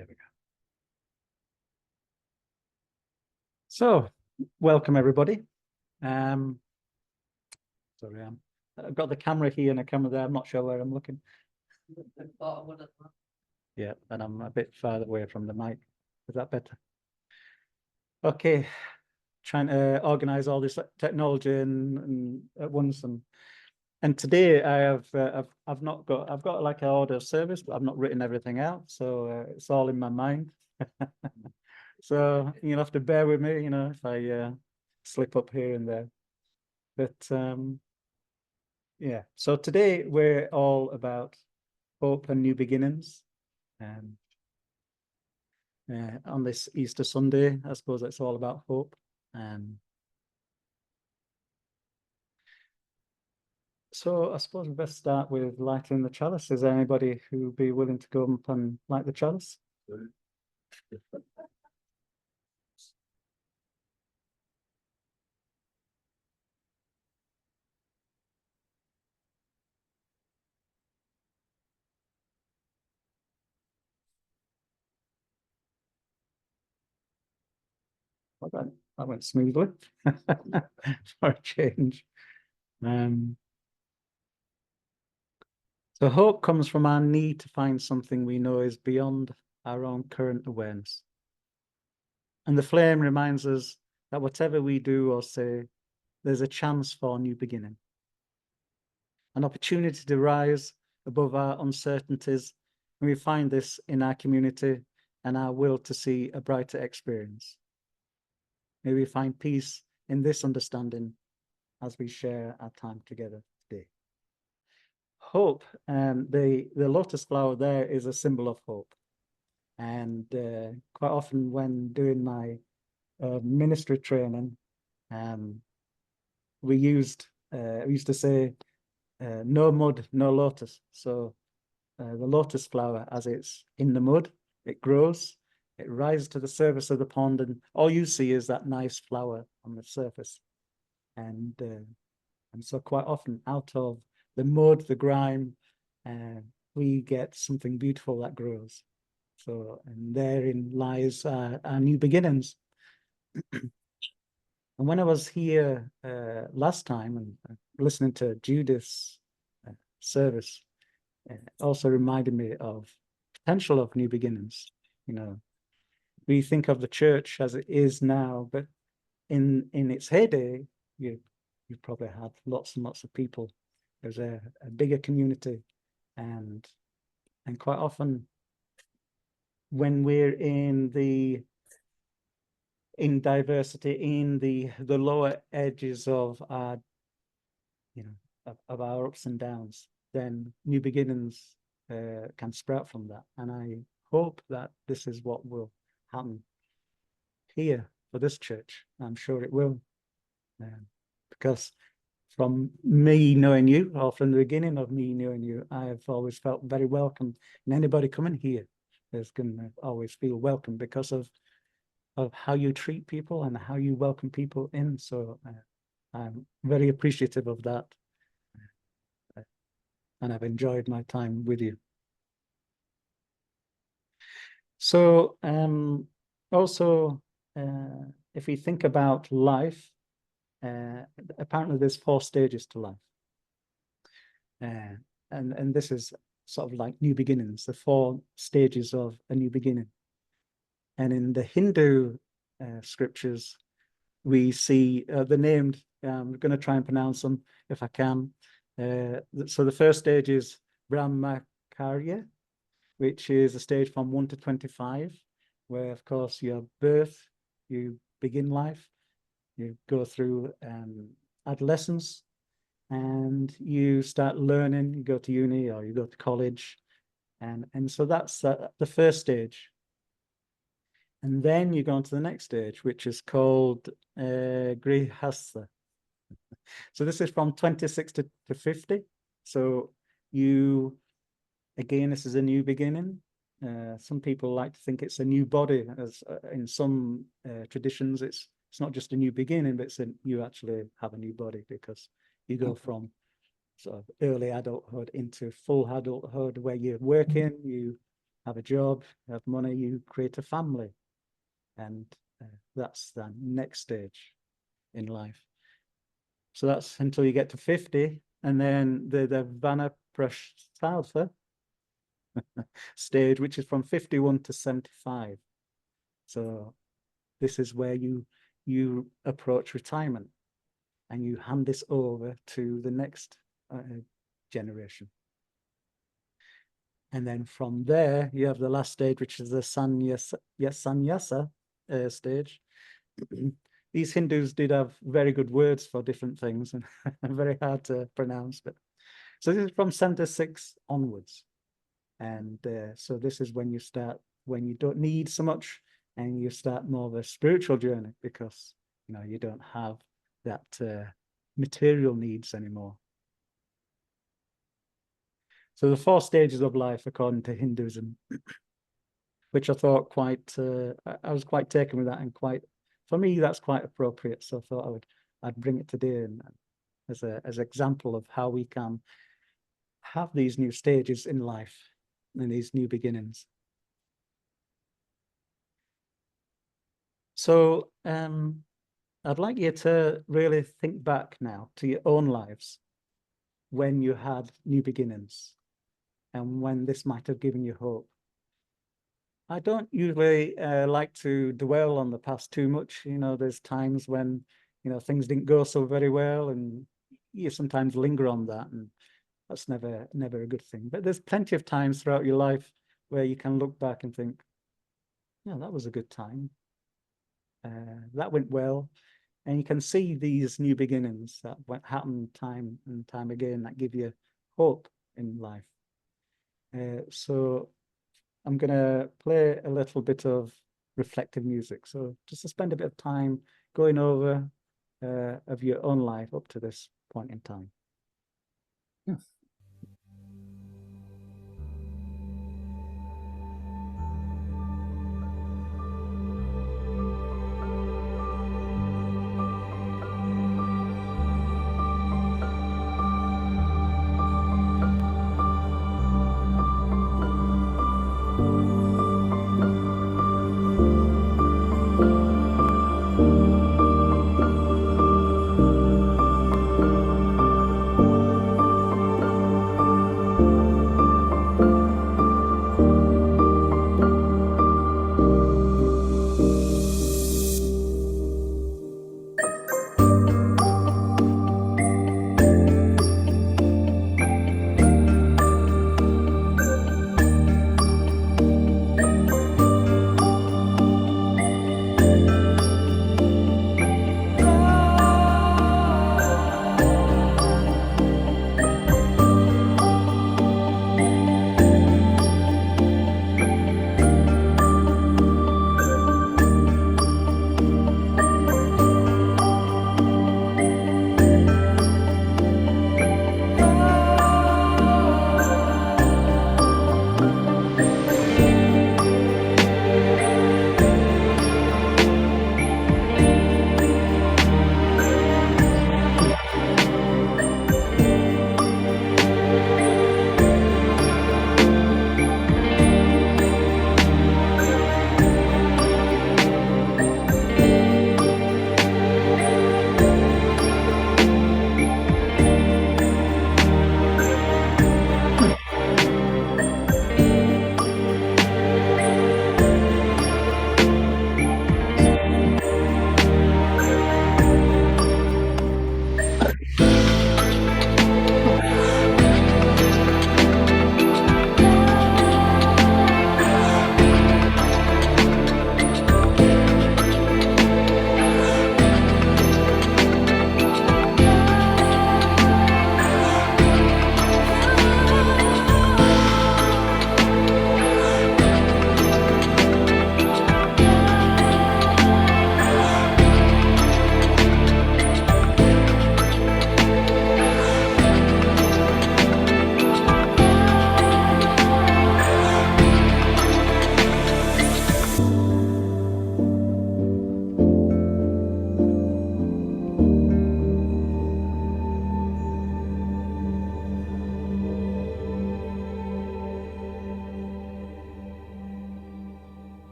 There we go. So, welcome everybody. Sorry, I've got the camera here and a camera there. I'm not sure where I'm looking. Yeah, and I'm a bit farther away from the mic. Is that better? Okay, trying to organize all this technology and at once, and today I have I've got like an order of service, but I've not written everything out, so it's all in my mind. So you'll have to bear with me, if I slip up here and there. But yeah, so today we're all about hope and new beginnings. On this Easter Sunday, I suppose it's all about hope. So I suppose we best start with lighting the chalice. Is there anybody who'd be willing to go up and light the chalice? Well, that went smoothly for a change. So hope comes from our need to find something we know is beyond our own current awareness. And the flame reminds us that whatever we do or say, there's a chance for a new beginning, an opportunity to rise above our uncertainties. And we find this in our community and our will to see a brighter experience. May we find peace in this understanding as we share our time together today. Hope, the lotus flower there is a symbol of hope. And quite often when doing my ministry training, we used to say, no mud, no lotus. So the lotus flower, as it's in the mud, it grows, it rises to the surface of the pond, and all you see is that nice flower on the surface. And so quite often out of the mud, the grime, we get something beautiful that grows. So, and therein lies our new beginnings. And when I was here last time and listening to Judith's service, it also reminded me of potential of new beginnings. We think of the church as it is now, but in its heyday, you probably had lots and lots of people. There's a bigger community, and quite often when we're in diversity, in the lower edges of our of our ups and downs, then new beginnings can sprout from that. And I hope that this is what will happen here for this church. I'm sure it will, because from me knowing you, or from the beginning of me knowing you, I have always felt very welcome. And anybody coming here is going to always feel welcome because of how you treat people and how you welcome people in. So I'm very appreciative of that. And I've enjoyed my time with you. So also, if we think about life, apparently there's 4 stages to life. And this is sort of like new beginnings, the 4 stages of a new beginning. And in the Hindu scriptures, we see the named, I'm going to try and pronounce them if I can. So the first stage is Brahmacharya, which is a stage from 1 to 25, where, of course, your birth, you begin life, you go through adolescence, and you start learning, you go to uni or you go to college. And so that's the first stage. And then you go on to the next stage, which is called Grihastha. So this is from 26 to 50. So again, this is a new beginning. Some people like to think it's a new body, as in some traditions, it's not just a new beginning, but you actually have a new body, because you go from sort of early adulthood into full adulthood, where you're working, you have a job, have money, you create a family. And that's the next stage in life. So that's until you get to 50. And then the Vanaprastha stage, which is from 51 to 75. So this is where you approach retirement and you hand this over to the next generation. And then from there, you have the last stage, which is the sannyasa stage. These Hindus did have very good words for different things and very hard to pronounce. But so this is from 76 onwards. And so this is when you start, when you don't need so much and you start more of a spiritual journey because, you know, you don't have that material needs anymore. So the 4 stages of life, according to Hinduism, which I thought quite, I was quite taken with that, and quite, for me, that's quite appropriate. So I thought I'd bring it today and as an example of how we can have these new stages in life and these new beginnings. So I'd like you to really think back now to your own lives when you had new beginnings and when this might have given you hope. I don't usually like to dwell on the past too much. You know, there's times when, you know, things didn't go so very well and you sometimes linger on that, and that's never a good thing. But there's plenty of times throughout your life where you can look back and think, yeah, that was a good time. That went well. And you can see these new beginnings that happen time and time again that give you hope in life. So I'm going to play a little bit of reflective music. So just to spend a bit of time going over of your own life up to this point in time. Yes.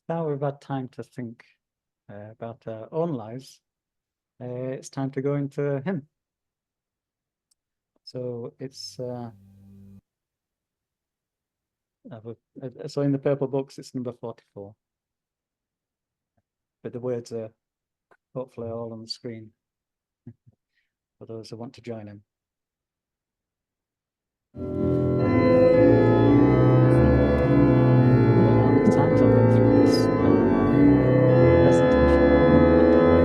Now we've had time to think about our own lives. It's time to go into him. So it's so in the purple books it's number 44. But the words are hopefully all on the screen for those who want to join in. It's time to look through this presentation.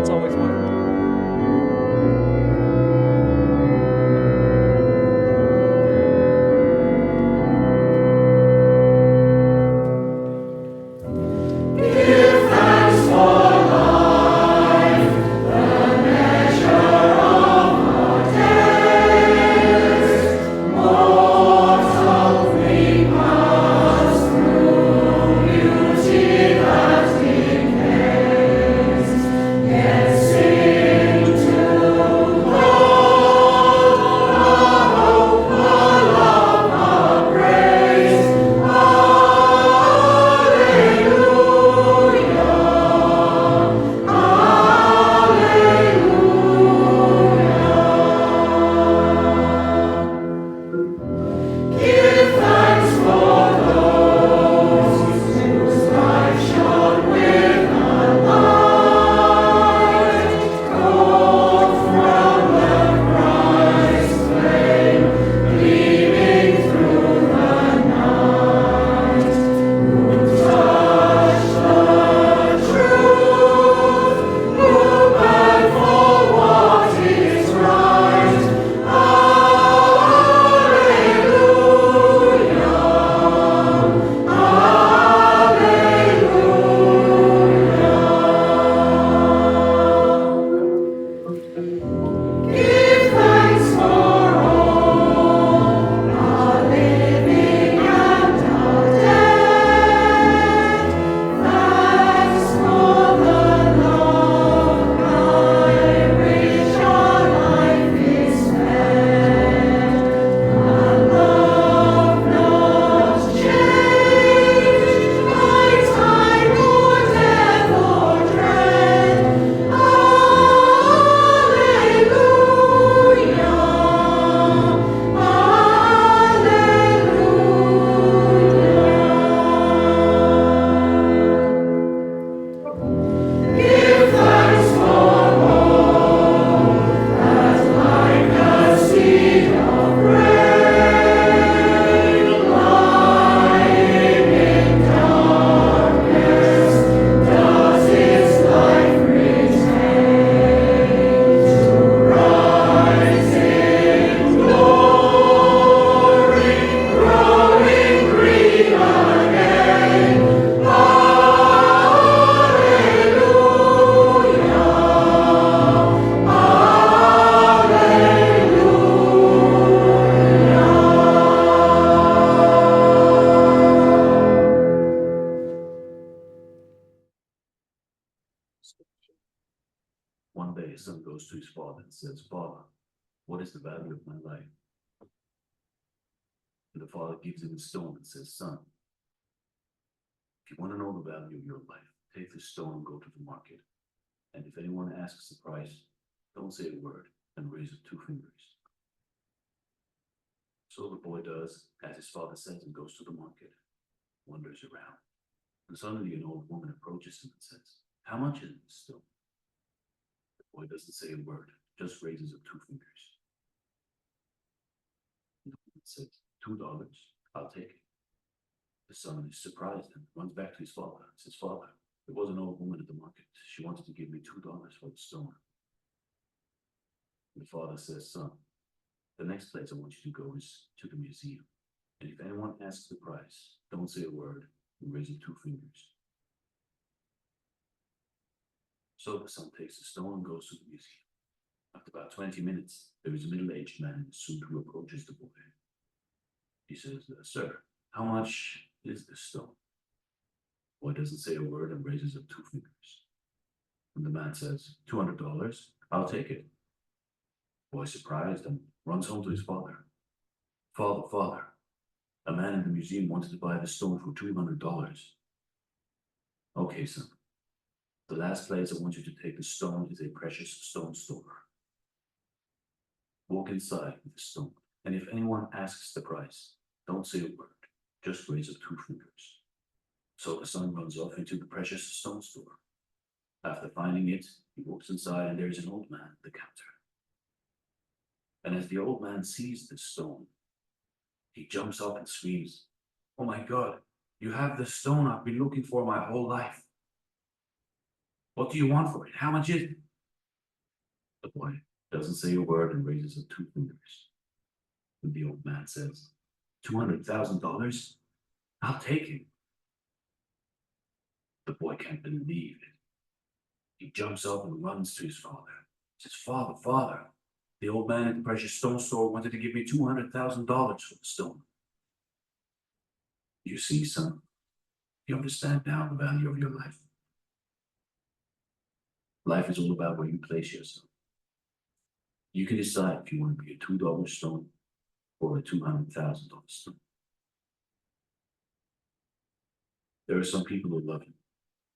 It's always worked. One day a son goes to his father and says, "Father, what is the value of my life?" And the father gives him a stone and says, "Son, if you want to know the value of your life, take this stone and go to the market. And if anyone asks the price, don't say a word and raise up 2 fingers." So the boy does as his father says and goes to the market, wanders around. And suddenly an old woman approaches him and says, "How much is this stone?" The boy doesn't say a word, just raises up 2 fingers. The woman says, $2, I'll take it. The son is surprised and runs back to his father and says, "Father, there was an old woman at the market. She wanted to give me $2 for the stone." And the father says, "Son, the next place I want you to go is to the museum. And if anyone asks the price, don't say a word and raise up 2 fingers." So the son takes the stone and goes to the museum. After about 20 minutes, there is a middle-aged man in a suit who approaches the boy. He says, "Sir, how much is this stone?" The boy doesn't say a word and raises up 2 fingers. And the man says, $200, I'll take it. The boy, surprised, and runs home to his father. Father, a man in the museum wanted to buy the stone for $200. Okay, son. The last place I want you to take a stone is a precious stone store. Walk inside with the stone, and if anyone asks the price, don't say a word, just raise up 2 fingers. So the son runs off into the precious stone store. After finding it, he walks inside and there is an old man at the counter. And as the old man sees the stone, he jumps up and screams, "Oh my God, you have the stone I've been looking for my whole life. What do you want for it? How much is it?" The boy doesn't say a word and raises up 2 fingers. And the old man says, $200,000? I'll take it. The boy can't believe it. He jumps up and runs to his father. He says, "Father, father, the old man at the precious stone store wanted to give me $200,000 for the stone." You see, son, you understand now the value of your life. Life is all about where you place yourself. You can decide if you want to be a $2 stone or a $200,000 stone. There are some people who love you,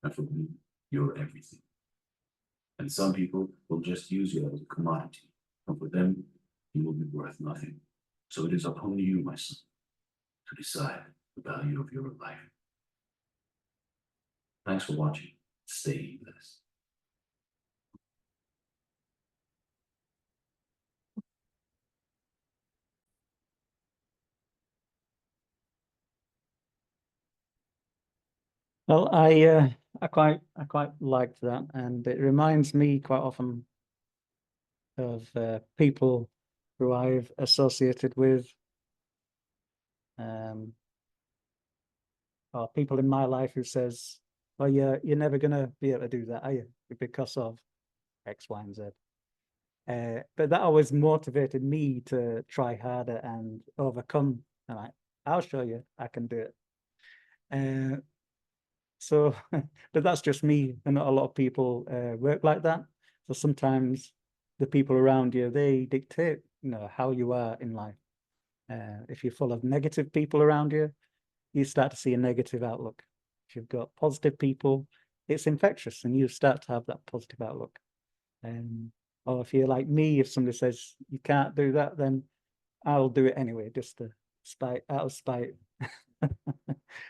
and for me, you're everything. And some people will just use you as a commodity, and for them, you will be worth nothing. So it is upon you, my son, to decide the value of your life. Thanks for watching. Stay blessed. Well, I quite liked that, and it reminds me quite often of people who I've associated with, or people in my life who says, "Oh, yeah, you're never gonna be able to do that, are you? Because of X, Y, and Z." But that always motivated me to try harder and overcome. And I'll show you, I can do it. So, but that's just me, and not a lot of people work like that. So sometimes the people around you, they dictate, how you are in life. If you're full of negative people around you, you start to see a negative outlook. If you've got positive people, it's infectious, and you start to have that positive outlook. Or if you're like me, if somebody says you can't do that, then I'll do it anyway, just to out of spite.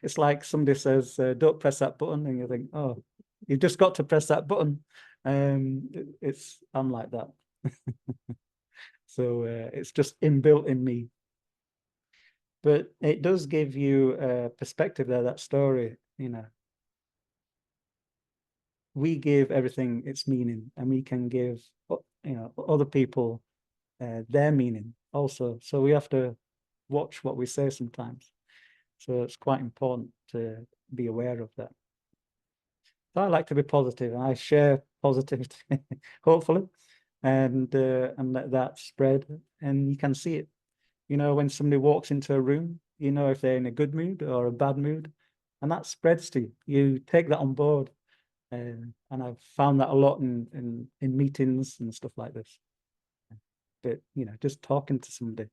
It's like somebody says, "Don't press that button," and you think, "Oh, you've just got to press that button." I'm like that. So it's just inbuilt in me. But it does give you a perspective there, that story, we give everything its meaning, and we can give, other people their meaning also. So we have to watch what we say sometimes. So it's quite important to be aware of that. So I like to be positive, and I share positivity, hopefully, and let that spread. And you can see it. When somebody walks into a room, if they're in a good mood or a bad mood, and that spreads to you. You take that on board, and I've found that a lot in meetings and stuff like this. But just talking to somebody,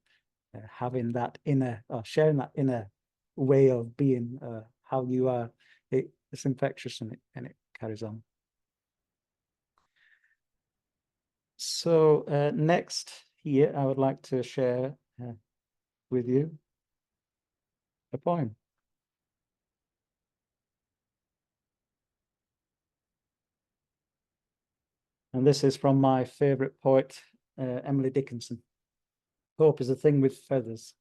having that inner, or sharing that inner way of being, how you are, it's infectious, and it carries on. So next here, I would like to share with you a poem. And this is from my favorite poet, Emily Dickinson. Hope is a thing with feathers.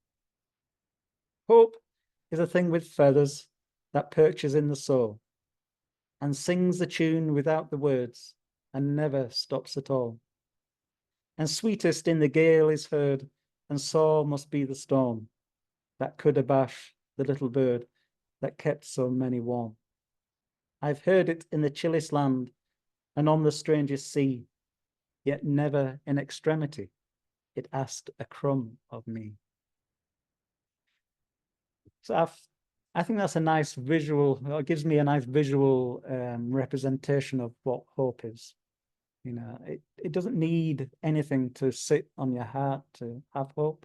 Hope is a thing with feathers that perches in the soul and sings the tune without the words and never stops at all. And sweetest in the gale is heard, and sore must be the storm that could abash the little bird that kept so many warm. I've heard it in the chillest land and on the strangest sea, yet never in extremity it asked a crumb of me. So I think that's a nice visual, it gives me a nice visual representation of what hope is. It doesn't need anything to sit on your heart to have hope.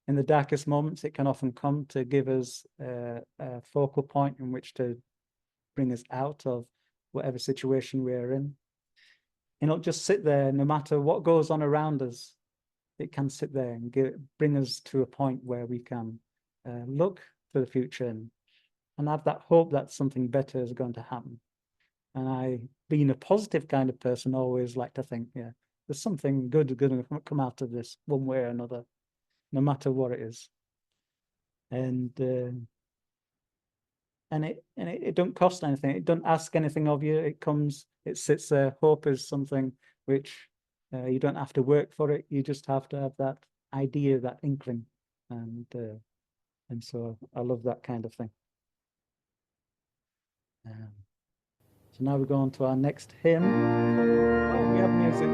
In the darkest moments, it can often come to give us a focal point in which to bring us out of whatever situation we're in. And it'll just sit there, no matter what goes on around us. It can sit there and bring us to a point where we can look to the future and have that hope that something better is going to happen. And I, being a positive kind of person, always like to think, yeah, there's something good going to come out of this one way or another, no matter what it is. And it don't cost anything. It don't ask anything of you. It comes, it sits there. Hope is something which you don't have to work for it. You just have to have that idea, that inkling, and so I love that kind of thing. So now we're going to our next hymn. Oh, we have music.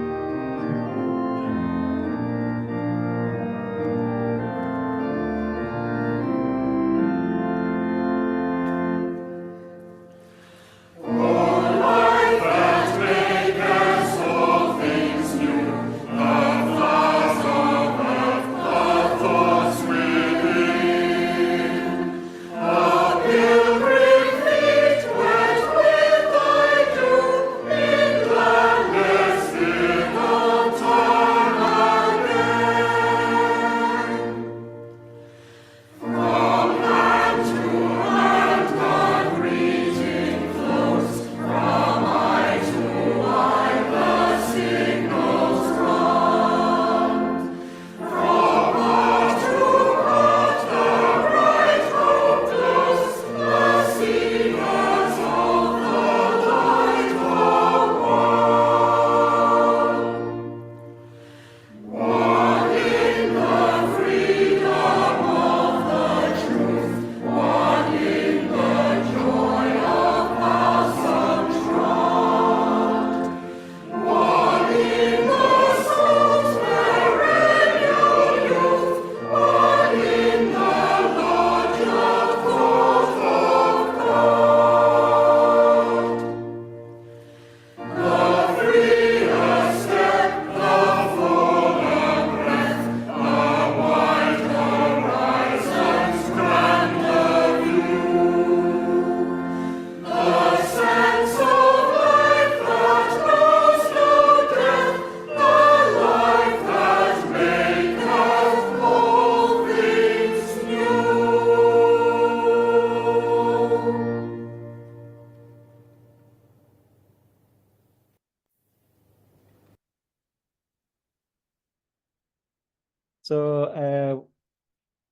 So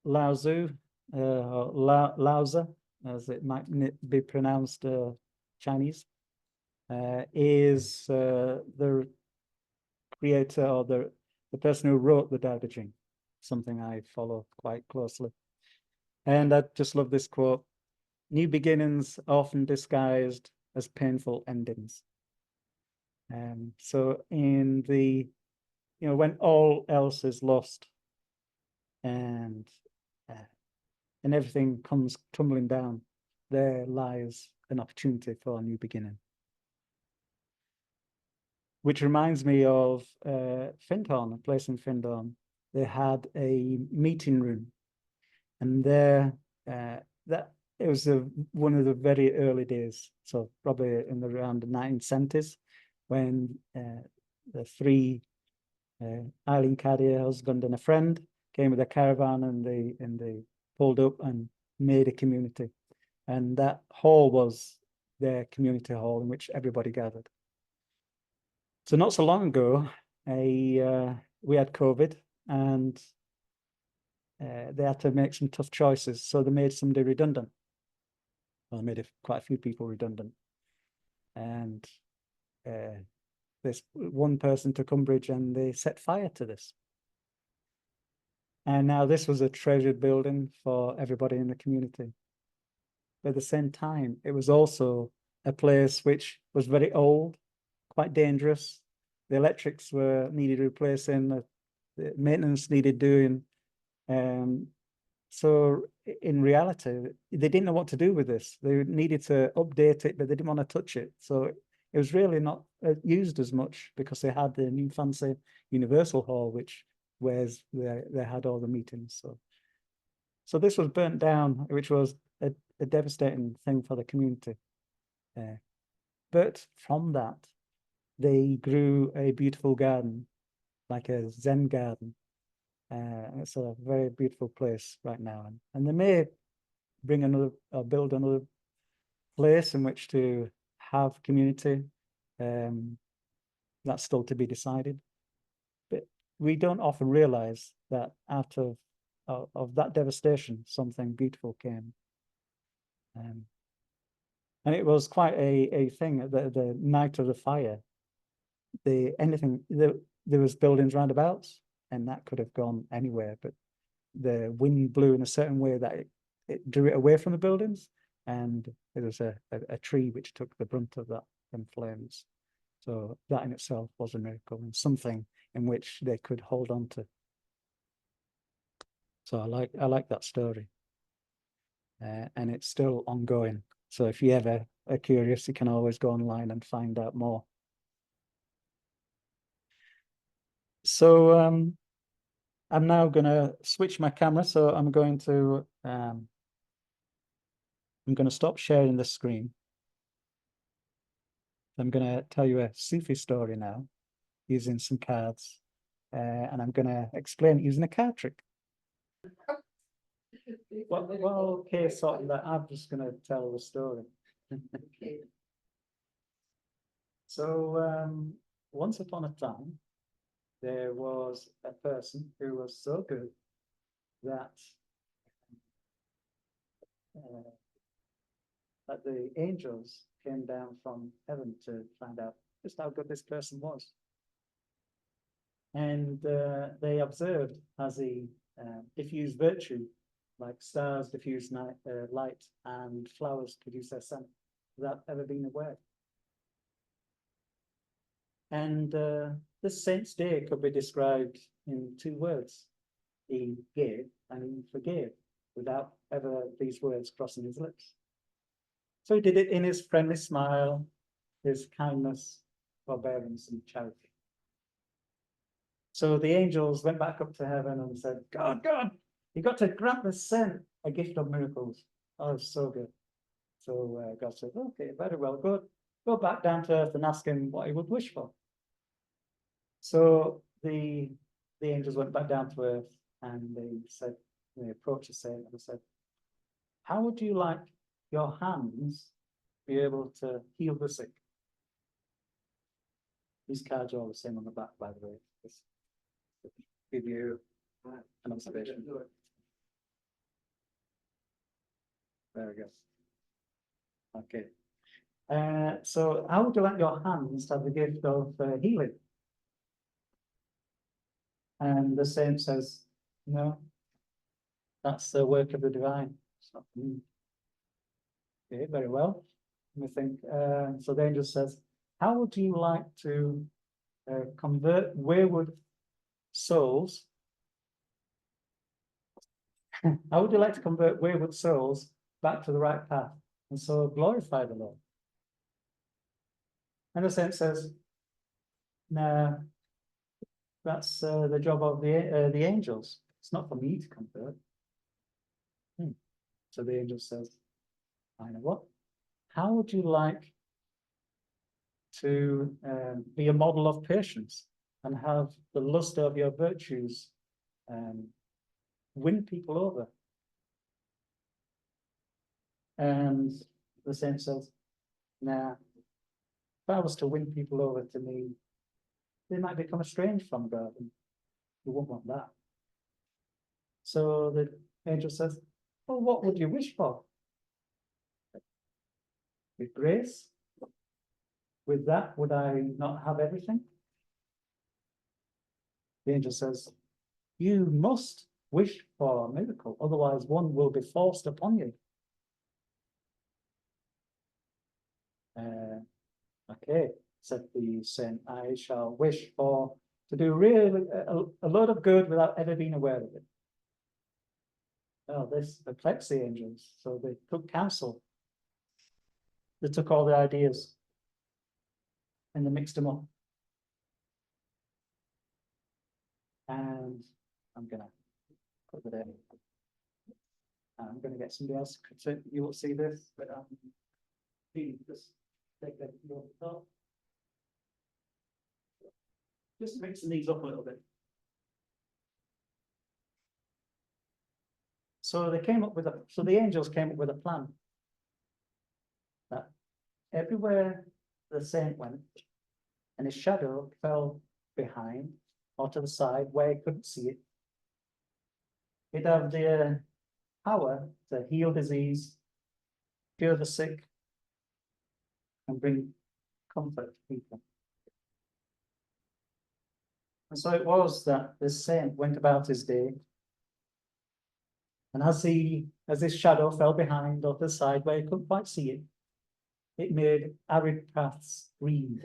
Lao Tzu, or Lao Tzu, as it might be pronounced Chinese, is the creator or the person who wrote the Tao Te Ching, something I follow quite closely. And I just love this quote: "New beginnings are often disguised as painful endings." So in the, when all else is lost and everything comes tumbling down, there lies an opportunity for a new beginning. Which reminds me of Findhorn, a place in Findhorn. They had a meeting room, and there that it was one of the very early days, so probably in around the 1970s, when the three Eileen Caddy, a husband and a friend, came with a caravan, and they pulled up and made a community, and that hall was their community hall in which everybody gathered. So not so long ago, we had COVID, and they had to make some tough choices. So they made somebody redundant. Well, they made quite a few people redundant, and this one person took umbrage, and they set fire to this. And now this was a treasured building for everybody in the community. But at the same time, it was also a place which was very old, quite dangerous. The electrics needed replacing, the maintenance needed doing. So in reality, they didn't know what to do with this. They needed to update it, but they didn't want to touch it. So it was really not used as much, because they had the new fancy Universal Hall, where they had all the meetings. So this was burnt down, which was a devastating thing for the community. But from that, they grew a beautiful garden, like a Zen garden. It's a very beautiful place right now, and they may bring another or build another place in which to have community. That's still to be decided, but we don't often realize that out of that devastation, something beautiful came. And it was quite a thing. The night of the fire, there was buildings roundabouts, and that could have gone anywhere, but the wind blew in a certain way that it drew it away from the buildings, and there was a tree which took the brunt of that from flames. So that in itself was a miracle, and something in which they could hold on to. So I like that story, and it's still ongoing. So if you ever are curious, you can always go online and find out more. So I'm now going to switch my camera. So I'm going to stop sharing the screen. I'm going to tell you a Sufi story now, using some cards, and I'm going to explain it using a card trick. Well, okay, so that I'm just going to tell the story. So once upon a time, there was a person who was so good that the angels came down from heaven to find out just how good this person was. And they observed as he diffused virtue, like stars diffuse light and flowers produce their scent, without ever being aware. And this saint's day could be described in 2 words. He gave and he forgave, without ever these words crossing his lips. So he did it in his friendly smile, his kindness, forbearance, and charity. So the angels went back up to heaven and said, God, you got to grant the saint a gift of miracles. Oh, so good. So God said, okay, very well, go back down to earth and ask him what he would wish for. So the angels went back down to earth, and they approached the saint and said, how would you like your hands be able to heal the sick? These cards are all the same on the back, by the way. Just give you an observation. There we go. Okay. So how would you like your hands to have the gift of healing? And the saint says, no, that's the work of the divine. It's not for me. Okay, very well. Let me think. So the angel says, how would you like to convert wayward souls? How would you like to convert wayward souls back to the right path and so glorify the Lord? And the saint says, no, that's the job of the angels. It's not for me to convert. So the angel says, I know what. How would you like to be a model of patience and have the luster of your virtues win people over? And the saint says, nah, if I was to win people over to me, they might become estranged from God, and we won't want that. So the angel says, well, what would you wish for? With grace? With that, would I not have everything? The angel says, you must wish for a miracle, otherwise one will be forced upon you. Okay, said the saint, I shall wish for to do really a lot of good without ever being aware of it. Oh, this perplexed the angels, so they took counsel. They took all the ideas and they mixed them up. And I'm gonna put it in. I'm gonna get somebody else to, you will see this, but this. take that off the top. Just mixing these up a little bit. So they came up with so the angels came up with a plan that everywhere the saint went and his shadow fell behind or to the side where he couldn't see it, he'd have the power to heal disease, cure the sick, and bring comfort to people. And so it was that this saint went about his day, and as his shadow fell behind or to the side where he couldn't quite see it, it made arid paths green,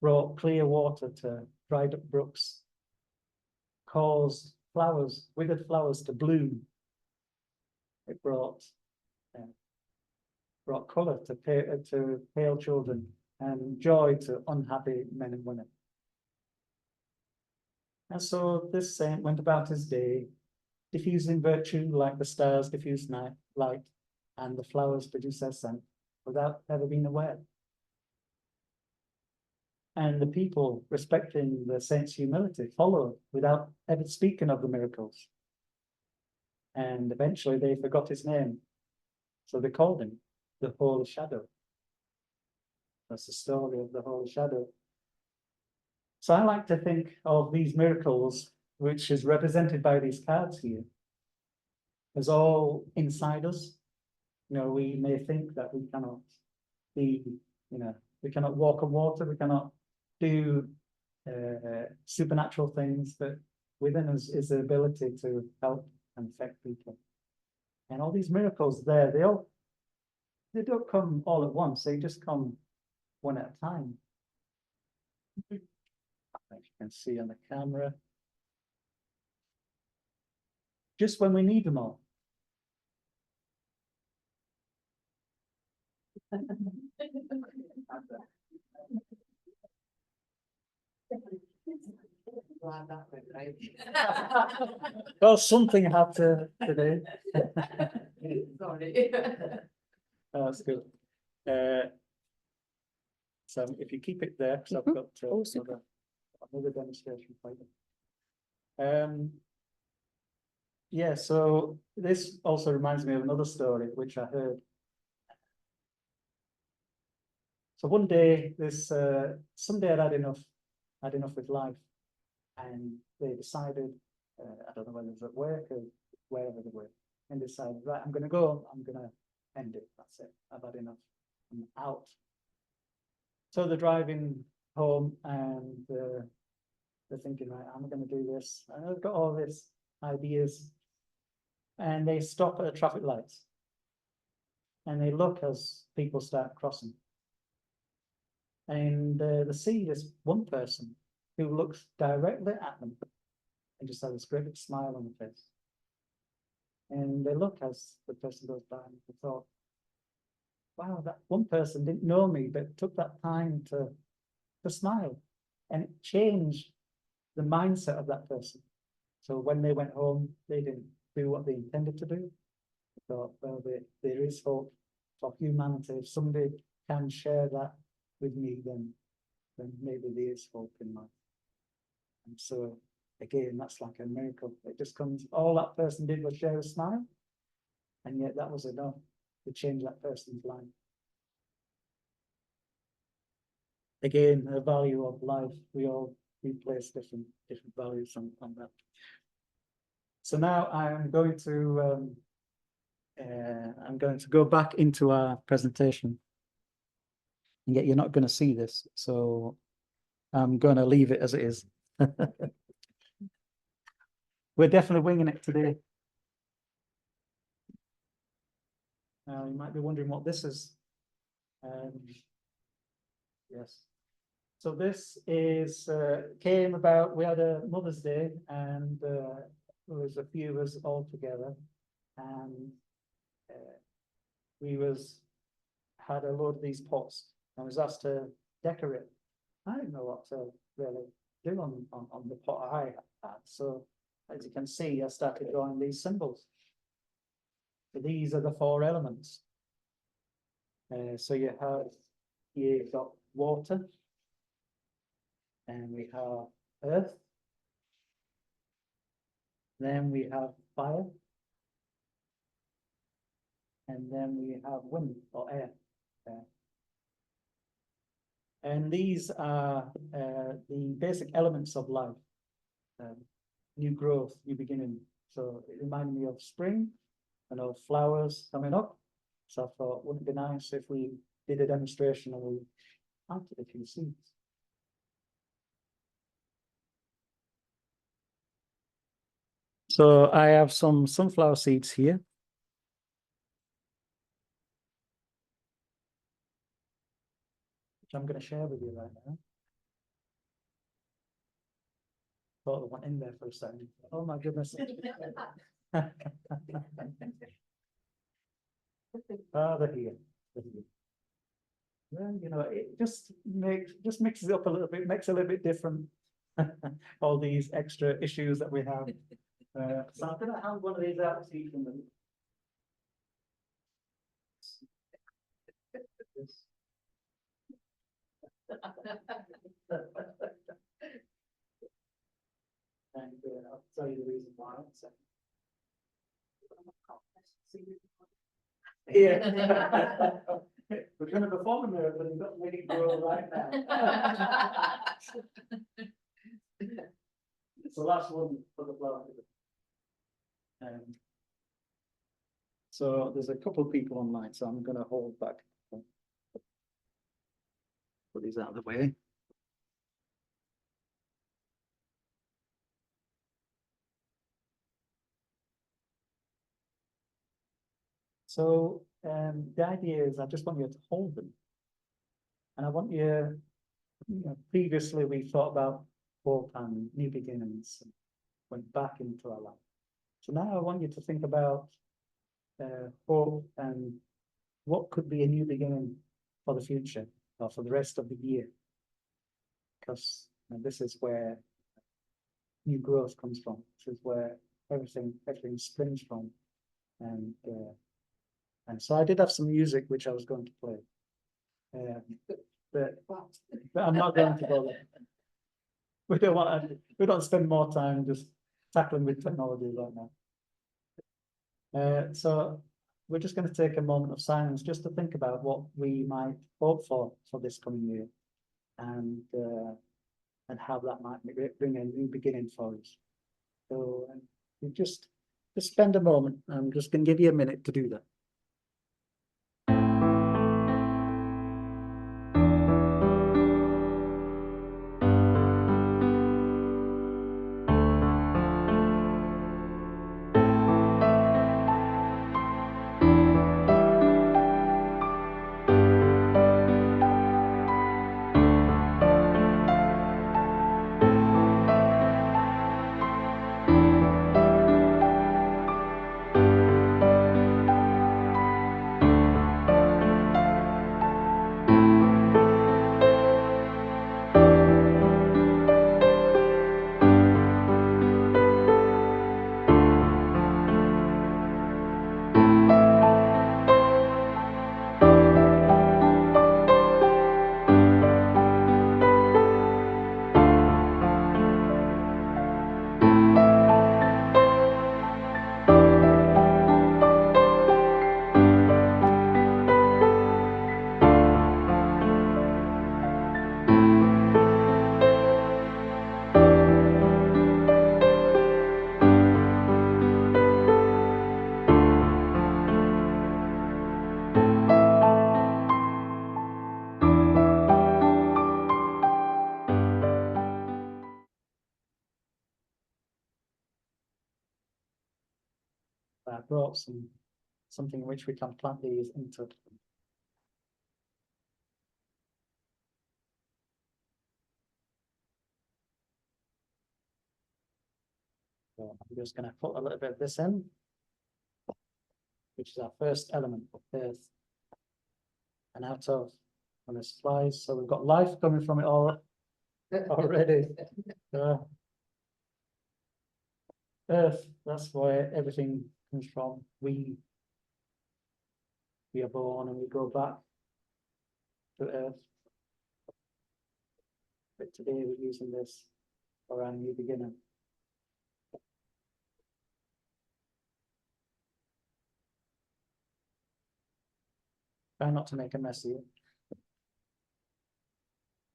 brought clear water to dried up brooks, caused flowers, withered flowers to bloom. It brought colour to pale children and joy to unhappy men and women. And so this saint went about his day, diffusing virtue like the stars diffuse night light, and the flowers produce their scent without ever being aware. And the people, respecting the saint's humility, followed without ever speaking of the miracles. And eventually they forgot his name, so they called him the Holy Shadow. That's the story of the Holy Shadow. So I like to think of these miracles, which is represented by these cards here, as all inside us. You know, we may think that we cannot be, you know, we cannot walk on water, we cannot do supernatural things, but within us is the ability to help and affect people. And all these miracles there, they don't come all at once, they just come one at a time. As you can see on the camera. Just when we need them all. Well, something had to today. Sorry. That's good. So if you keep it there, because I've got another demonstration for you. Yeah, so this also reminds me of another story which I heard. So one day, somebody had enough with life, and they decided, I don't know whether it was at work or wherever they were, and decided, right, I'm going to go, I'm going to end it. That's it. I've had enough. I'm out. So they're driving home, and they're thinking, right, I'm going to do this. And I've got all these ideas, and they stop at the traffic lights, and they look as people start crossing. And they see this one person who looks directly at them and just has this great big smile on the face. And they look as the person goes by, and they thought, wow, that one person didn't know me, but took that time to smile. And it changed the mindset of that person. So when they went home, they didn't do what they intended to do. They thought, well, there is hope for humanity. If somebody can share that with me, then maybe there is hope in life. And so again, that's like a miracle. It just comes, all that person did was share a smile, and yet that was enough to change that person's life. Again, the value of life, we place different values on that. So now I'm going to go back into our presentation. And yet you're not going to see this, so I'm going to leave it as it is. We're definitely winging it today. You might be wondering what this is. Yes. So this is came about. We had a Mother's Day, and there was a few of us all together, and we had a load of these pots. I was asked to decorate. I didn't know what to really do on the pot I had. So as you can see, I started drawing these symbols. So these are the 4 elements. So you have here you've got water. And we have earth. Then we have fire. And then we have wind or air. And these are the basic elements of life. New growth, new beginning. So it reminded me of spring and of flowers coming up. So I thought, wouldn't it be nice if we did a demonstration and we planted a few seeds? So I have some sunflower seeds here. Which I'm going to share with you right now. Thought there one in there for a second. Oh my goodness. They're here. Well, you know, it just mixes it up a little bit, makes it a little bit different. All these extra issues that we have. So I'm gonna hand one of these out to you from them. And I'll tell you the reason why. So. Yeah. We're going to perform a miracle, but you've got to make it grow right now. It's the last one for the flower. So there's a couple of people online, so I'm going to hold back. Put these out of the way. So the idea is I just want you to hold them. And I want you, previously we thought about hope and new beginnings, and went back into our life. So now I want you to think about hope and what could be a new beginning for the future or for the rest of the year. Because this is where new growth comes from. This is where everything springs from. And so I did have some music which I was going to play. But I'm not going to go there. We don't spend more time just tackling with technology right now. So we're just going to take a moment of silence just to think about what we might hope for this coming year, and how that might bring a new beginning for us. So you just spend a moment. I'm just going to give you a minute to do that. I brought something which we can plant these into. So I'm just going to put a little bit of this in, which is our first element of earth. And out of when this flies, so we've got life coming from it all already. Earth, that's where everything comes from. We are born and we go back to earth. But today we're using this for our new beginning. Try not to make a mess of it.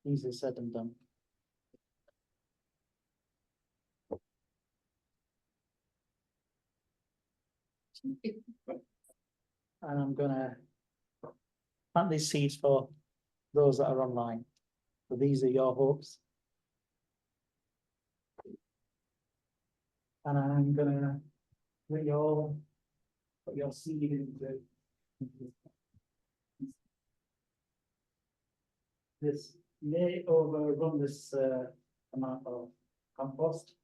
Easier said than done. And I'm gonna plant these seeds for those that are online. So these are your hopes. And I'm gonna let you all put your seed into this. May overrun this amount of compost.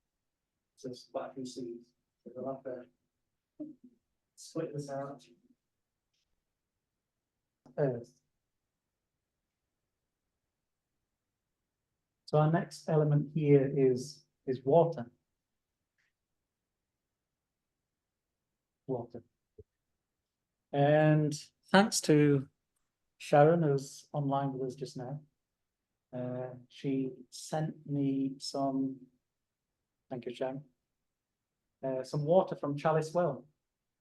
So it's quite a few seeds. So we'll have to split this out. So our next element here is water. Water. And thanks to Sharon, who's online with us just now, she sent me some, thank you, Sharon, some water from Chalice Well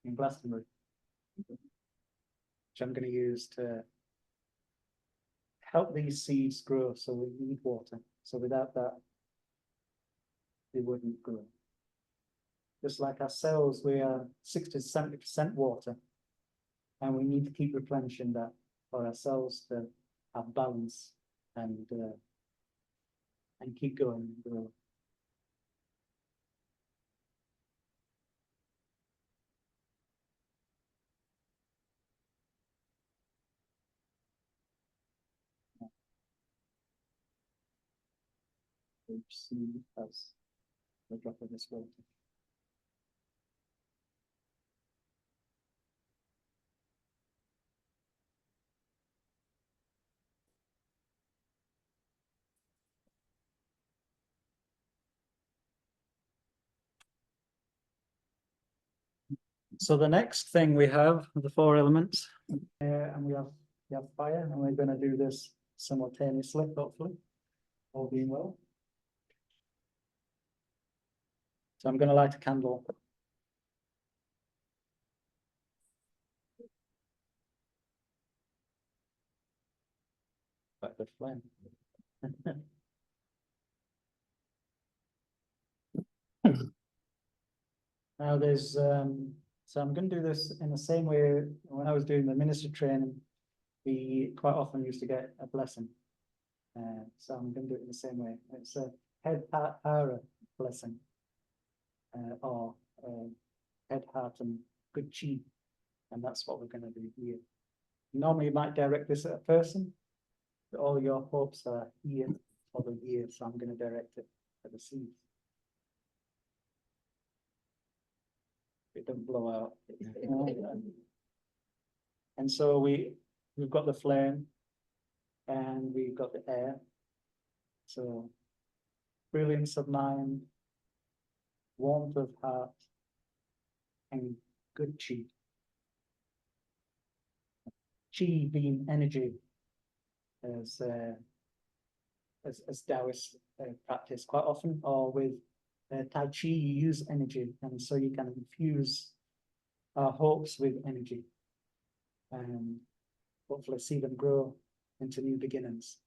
in Glastonbury, which I'm going to use to help these seeds grow. So we need water. So without that, they wouldn't grow. Just like our cells, we are 60 to 70% water, and we need to keep replenishing that for our cells to have balance and keep going and grow. See as the drop of this water. So the next thing we have the 4 elements, and we have fire, and we're going to do this simultaneously, hopefully, all being well. So I'm going to light a candle. Quite a good flame. Now there's so I'm going to do this in the same way. When I was doing the ministry training, we quite often used to get a blessing. So I'm going to do it in the same way. It's a head, heart, aura blessing, or head, heart, and good chi, and that's what we're going to do here. Normally, you might direct this at a person, but all your hopes are here for the year, so I'm going to direct it at the seeds. It doesn't blow out. And so we've got the flame, and we've got the air. So brilliance of mind, warmth of heart, and good chi. Chi being energy, as Taoists practice quite often, or with Tai Chi, you use energy, and so you can infuse our hopes with energy, and hopefully see them grow into new beginnings.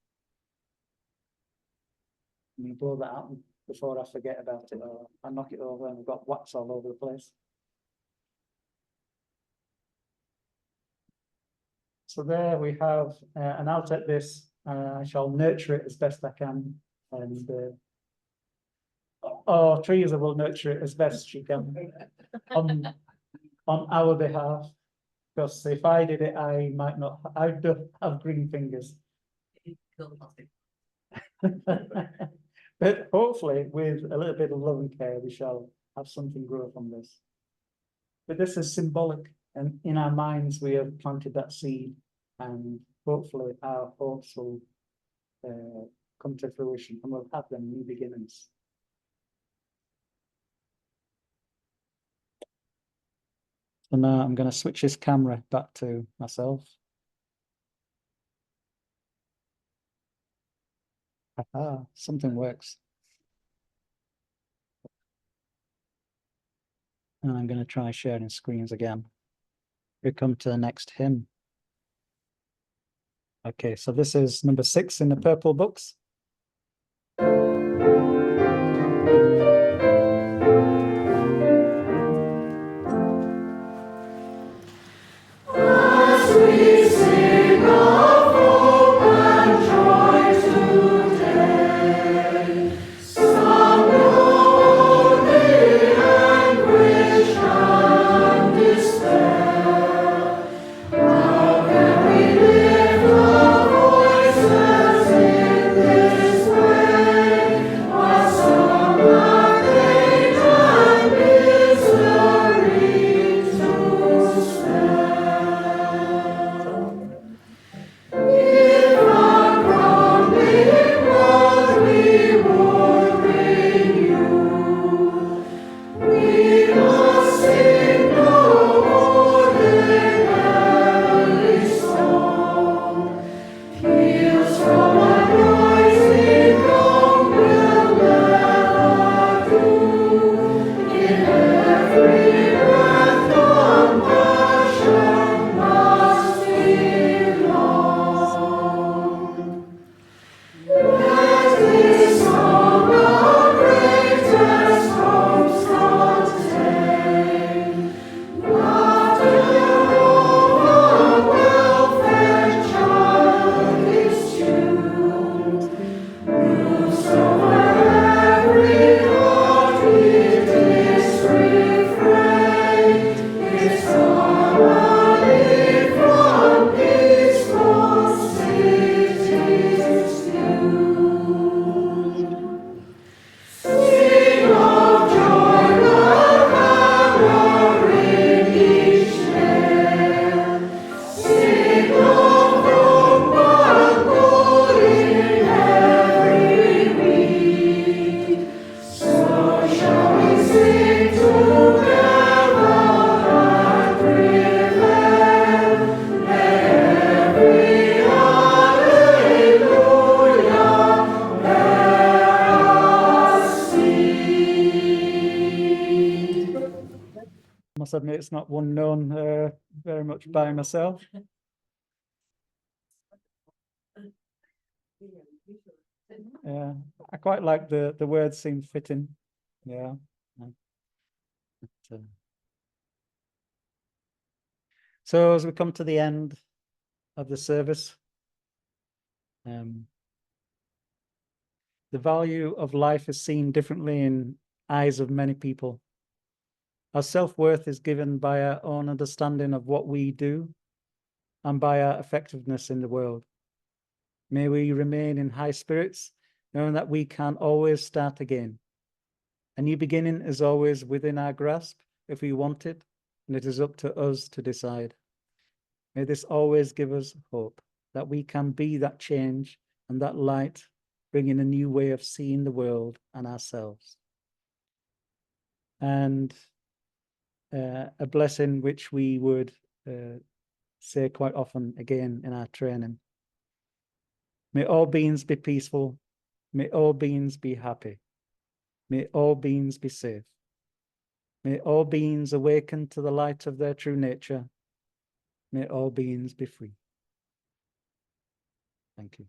And you blow that out before I forget about it, or I knock it over and I've got wax all over the place. So there we have, and I'll take this, I shall nurture it as best I can, and Teresa will nurture it as best she can on our behalf, because if I did it, I might not, I don't have green fingers. But hopefully with a little bit of love and care, we shall have something grow from this. But this is symbolic, and in our minds we have planted that seed, and hopefully our hopes will come to fruition, and we'll have them new beginnings. So now I'm going to switch this camera back to myself. Something works. And I'm going to try sharing screens again. We come to the next hymn. Okay, so this is number 6 in the purple books. Must admit it's not one known very much by myself. Yeah, I quite like the words seem fitting. Yeah. So as we come to the end of the service, the value of life is seen differently in eyes of many people. Our self-worth is given by our own understanding of what we do and by our effectiveness in the world. May we remain in high spirits, knowing that we can always start again. A new beginning is always within our grasp if we want it, and it is up to us to decide. May this always give us hope that we can be that change and that light, bringing a new way of seeing the world and ourselves. And a blessing which we would say quite often again in our training. May all beings be peaceful. May all beings be happy. May all beings be safe. May all beings awaken to the light of their true nature. May all beings be free. Thank you.